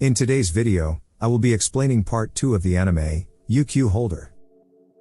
In today's video, I will be explaining part 2 of the anime, UQ Holder.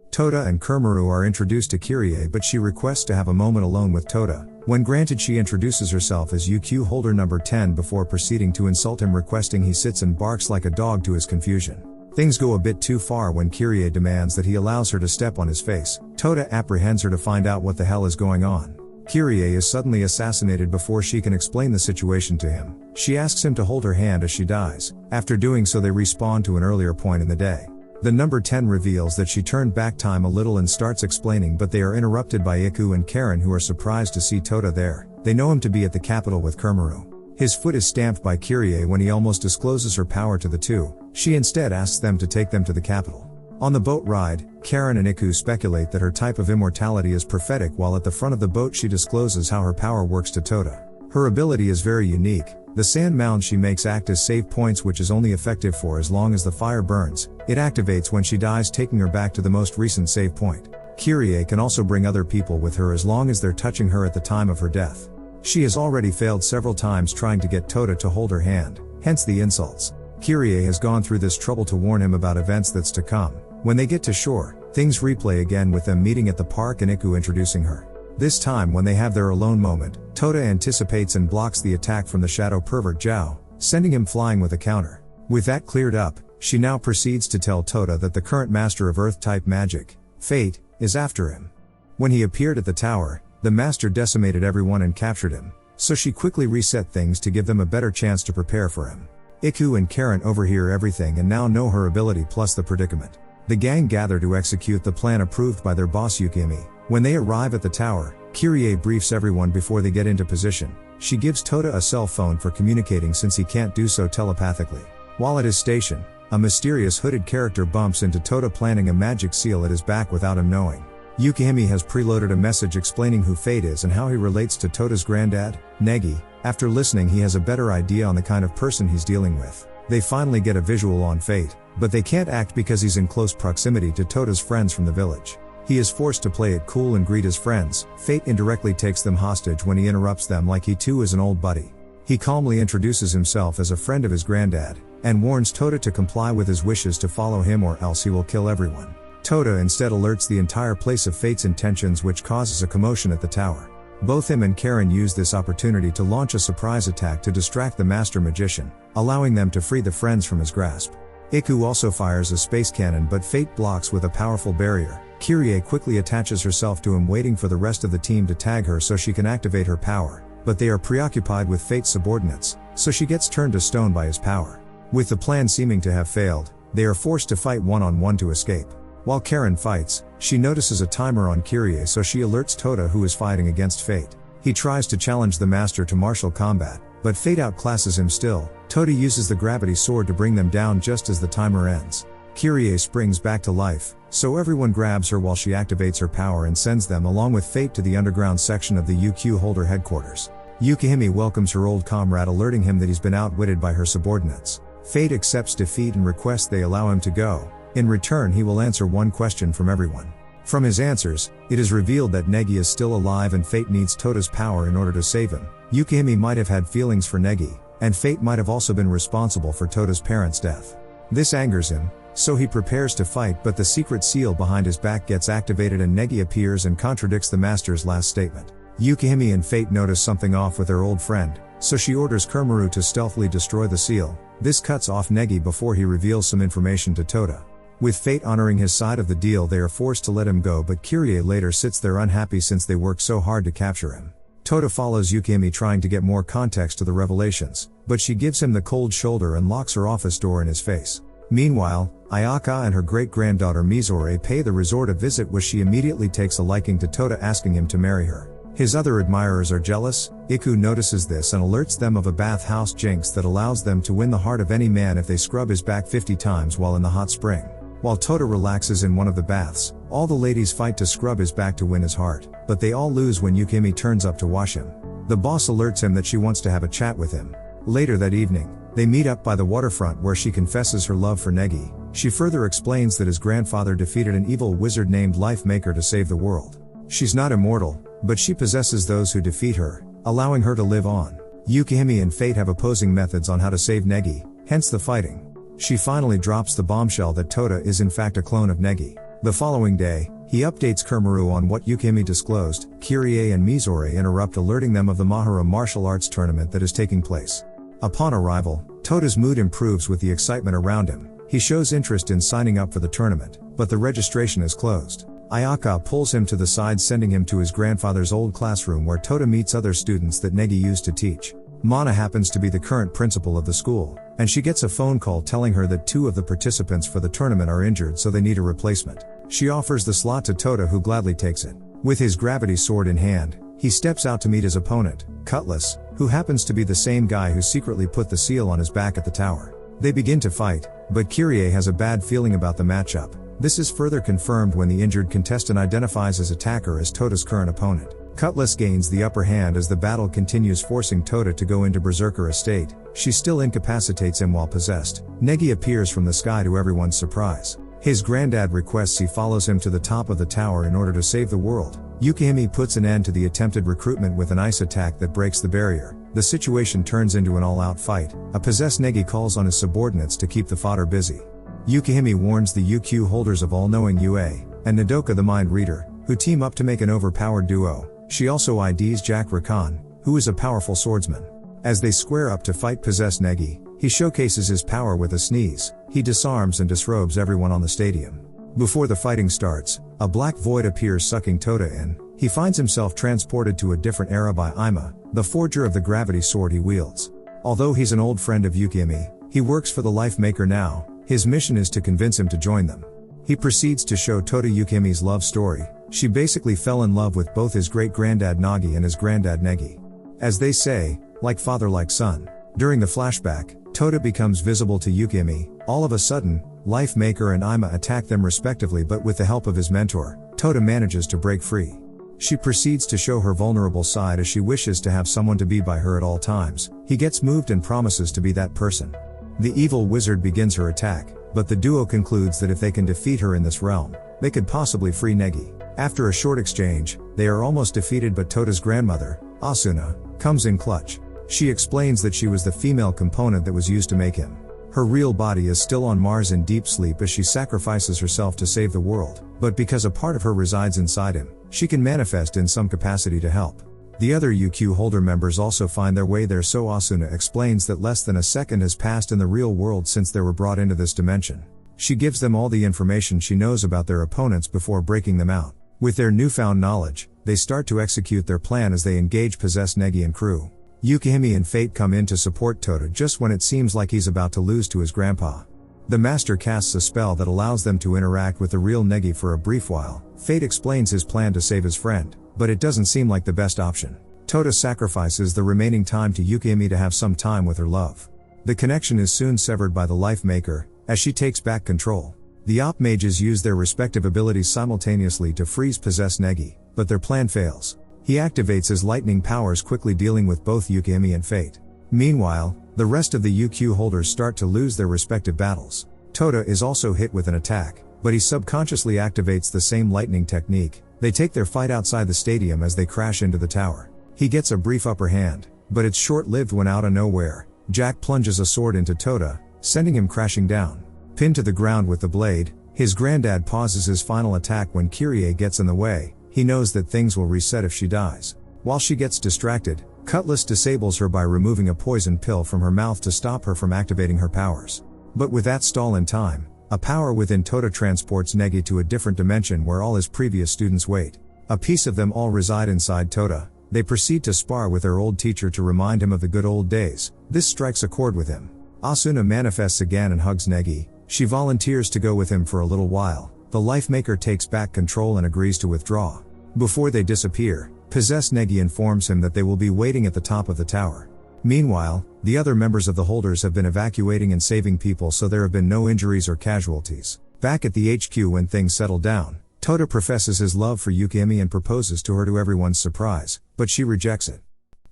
Tota and Kuramaru are introduced to Kirie, but she requests to have a moment alone with Tota. When granted, she introduces herself as UQ Holder number 10 before proceeding to insult him, requesting he sits and barks like a dog to his confusion. Things go a bit too far when Kirie demands that he allows her to step on his face. Tota apprehends her to find out what the hell is going on. Kirie is suddenly assassinated before she can explain the situation to him. She asks him to hold her hand as she dies. After doing so, they respawn to an earlier point in the day. The number 10 reveals that she turned back time a little and starts explaining, but they are interrupted by Iku and Karen, who are surprised to see Tota there. They know him to be at the capital with Kuramaru. His foot is stamped by Kirie when he almost discloses her power to the two. She instead asks them to take them to the capital. On the boat ride, Karen and Iku speculate that her type of immortality is prophetic, while at the front of the boat she discloses how her power works to Tota. Her ability is very unique. The sand mounds she makes act as save points, which is only effective for as long as the fire burns. It activates when she dies, taking her back to the most recent save point. Kirie can also bring other people with her as long as they're touching her at the time of her death. She has already failed several times trying to get Tota to hold her hand, hence the insults. Kirie has gone through this trouble to warn him about events that's to come. When they get to shore, things replay again with them meeting at the park and Iku introducing her. This time, when they have their alone moment, Tota anticipates and blocks the attack from the shadow pervert Zhao, sending him flying with a counter. With that cleared up, she now proceeds to tell Tota that the current master of Earth-type magic, Fate, is after him. When he appeared at the tower, the master decimated everyone and captured him, so she quickly reset things to give them a better chance to prepare for him. Iku and Karen overhear everything and now know her ability plus the predicament. The gang gather to execute the plan approved by their boss Yukimi. When they arrive at the tower, Kirie briefs everyone before they get into position. She gives Tota a cell phone for communicating since he can't do so telepathically. While at his station, a mysterious hooded character bumps into Tota, planting a magic seal at his back without him knowing. Yukihime has preloaded a message explaining who Fate is and how he relates to Tota's granddad, Negi. After listening, he has a better idea on the kind of person he's dealing with. They finally get a visual on Fate, but they can't act because he's in close proximity to Tota's friends from the village. He is forced to play it cool and greet his friends. Fate indirectly takes them hostage when he interrupts them like he too is an old buddy. He calmly introduces himself as a friend of his granddad, and warns Tota to comply with his wishes to follow him or else he will kill everyone. Tota instead alerts the entire place of Fate's intentions, which causes a commotion at the tower. Both him and Karen use this opportunity to launch a surprise attack to distract the master magician, allowing them to free the friends from his grasp. Iku also fires a space cannon, but Fate blocks with a powerful barrier. Kirie quickly attaches herself to him, waiting for the rest of the team to tag her so she can activate her power, but they are preoccupied with Fate's subordinates, so she gets turned to stone by his power. With the plan seeming to have failed, they are forced to fight one-on-one to escape. While Karen fights, she notices a timer on Kirie, so she alerts Tota, who is fighting against Fate. He tries to challenge the master to martial combat, but Fate outclasses him still. Tota uses the gravity sword to bring them down just as the timer ends. Kirie springs back to life, so everyone grabs her while she activates her power and sends them along with Fate to the underground section of the UQ Holder headquarters. Yukihime welcomes her old comrade, alerting him that he's been outwitted by her subordinates. Fate accepts defeat and requests they allow him to go. In return, he will answer one question from everyone. From his answers, it is revealed that Negi is still alive and Fate needs Tota's power in order to save him. Yukihime might have had feelings for Negi, and Fate might have also been responsible for Tota's parents' death. This angers him, so he prepares to fight, but the secret seal behind his back gets activated and Negi appears and contradicts the master's last statement. Yukihime and Fate notice something off with their old friend, so she orders Kuramaru to stealthily destroy the seal. This cuts off Negi before he reveals some information to Tota. With Fate honoring his side of the deal, they are forced to let him go, but Kirie later sits there unhappy since they worked so hard to capture him. Tota follows Yukihime, trying to get more context to the revelations, but she gives him the cold shoulder and locks her office door in his face. Meanwhile, Ayaka and her great-granddaughter Mizore pay the resort a visit, which she immediately takes a liking to Tota, asking him to marry her. His other admirers are jealous. Iku notices this and alerts them of a bathhouse jinx that allows them to win the heart of any man if they scrub his back 50 times while in the hot spring. While Tota relaxes in one of the baths, all the ladies fight to scrub his back to win his heart, but they all lose when Yukihime turns up to wash him. The boss alerts him that she wants to have a chat with him. Later that evening, they meet up by the waterfront where she confesses her love for Negi. She further explains that his grandfather defeated an evil wizard named Life Maker to save the world. She's not immortal, but she possesses those who defeat her, allowing her to live on. Yukihime and Fate have opposing methods on how to save Negi. hence the fighting. She finally drops the bombshell that Tota is in fact a clone of Negi. The following day, he updates Kuramaru on what Yukihime disclosed. Kirie and Mizore interrupt, alerting them of the Mahara martial arts tournament that is taking place. Upon arrival, Tota's mood improves with the excitement around him. He shows interest in signing up for the tournament, but the registration is closed. Ayaka pulls him to the side, sending him to his grandfather's old classroom where Tota meets other students that Negi used to teach. Mana happens to be the current principal of the school, and she gets a phone call telling her that 2 of the participants for the tournament are injured, so they need a replacement. She offers the slot to Tota, who gladly takes it. With his gravity sword in hand, he steps out to meet his opponent, Cutlass, who happens to be the same guy who secretly put the seal on his back at the tower. They begin to fight, but Kirie has a bad feeling about the matchup. This is further confirmed when the injured contestant identifies his attacker as Tota's current opponent. Cutlass gains the upper hand as the battle continues, forcing Tota to go into Berserker state. She still incapacitates him while possessed. Negi appears from the sky to everyone's surprise. His granddad requests he follows him to the top of the tower in order to save the world. Yukihime puts an end to the attempted recruitment with an ice attack that breaks the barrier. The situation turns into an all-out fight. A possessed Negi calls on his subordinates to keep the fodder busy. Yukihime warns the UQ holders of all-knowing Yue and Nodoka the mind reader, who team up to make an overpowered duo. She also IDs Jack Rakan, who is a powerful swordsman. As they square up to fight possessed Negi, he showcases his power with a sneeze. He disarms and disrobes everyone on the stadium. Before the fighting starts, a black void appears, sucking Tota in. He finds himself transported to a different era by Ima, the forger of the gravity sword he wields. Although he's an old friend of Yukihime, he works for the Life Maker now. His mission is to convince him to join them. He proceeds to show Tota Yukihime's love story. She basically fell in love with both his great-granddad Nagi and his granddad Negi. As they say, like father like son. During the flashback, Tota becomes visible to Yukihime. All of a sudden, Life Maker and Ima attack them respectively, but with the help of his mentor, Tota manages to break free. She proceeds to show her vulnerable side as she wishes to have someone to be by her at all times. He gets moved and promises to be that person. The evil wizard begins her attack, but the duo concludes that if they can defeat her in this realm, they could possibly free Negi. After a short exchange, they are almost defeated, but Tota's grandmother, Asuna, comes in clutch. She explains that she was the female component that was used to make him. Her real body is still on Mars in deep sleep as she sacrifices herself to save the world, but because a part of her resides inside him, she can manifest in some capacity to help. The other UQ holder members also find their way there, so Asuna explains that less than a second has passed in the real world since they were brought into this dimension. She gives them all the information she knows about their opponents before breaking them out. With their newfound knowledge, they start to execute their plan as they engage possessed Negi and crew. Yukihime and Fate come in to support Tota just when it seems like he's about to lose to his grandpa. The master casts a spell that allows them to interact with the real Negi for a brief while. Fate explains his plan to save his friend, but it doesn't seem like the best option. Tota sacrifices the remaining time to Yukihime to have some time with her love. The connection is soon severed by the Life Maker, as she takes back control. The Op Mages use their respective abilities simultaneously to freeze possessed Negi, but their plan fails. He activates his lightning powers, quickly dealing with both Yukihime and Fate. Meanwhile, the rest of the UQ holders start to lose their respective battles. Tota is also hit with an attack, but he subconsciously activates the same lightning technique. They take their fight outside the stadium as they crash into the tower. He gets a brief upper hand, but it's short-lived when out of nowhere, Jack plunges a sword into Tota, sending him crashing down. Pinned to the ground with the blade, his granddad pauses his final attack when Kirie gets in the way. He knows that things will reset if she dies. While she gets distracted, Cutlass disables her by removing a poison pill from her mouth to stop her from activating her powers. But with that stall in time, a power within Tota transports Negi to a different dimension where all his previous students wait. A piece of them all reside inside Tota. They proceed to spar with their old teacher to remind him of the good old days. This strikes a chord with him. Asuna manifests again and hugs Negi. She volunteers to go with him for a little while. The Life Maker takes back control and agrees to withdraw. Before they disappear, possessed Negi informs him that they will be waiting at the top of the tower. Meanwhile, the other members of the holders have been evacuating and saving people, so there have been no injuries or casualties. Back at the HQ, when things settle down, Tota professes his love for Yukihime and proposes to her, to everyone's surprise, but she rejects it.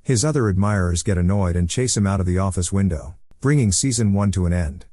His other admirers get annoyed and chase him out of the office window, bringing Season 1 to an end.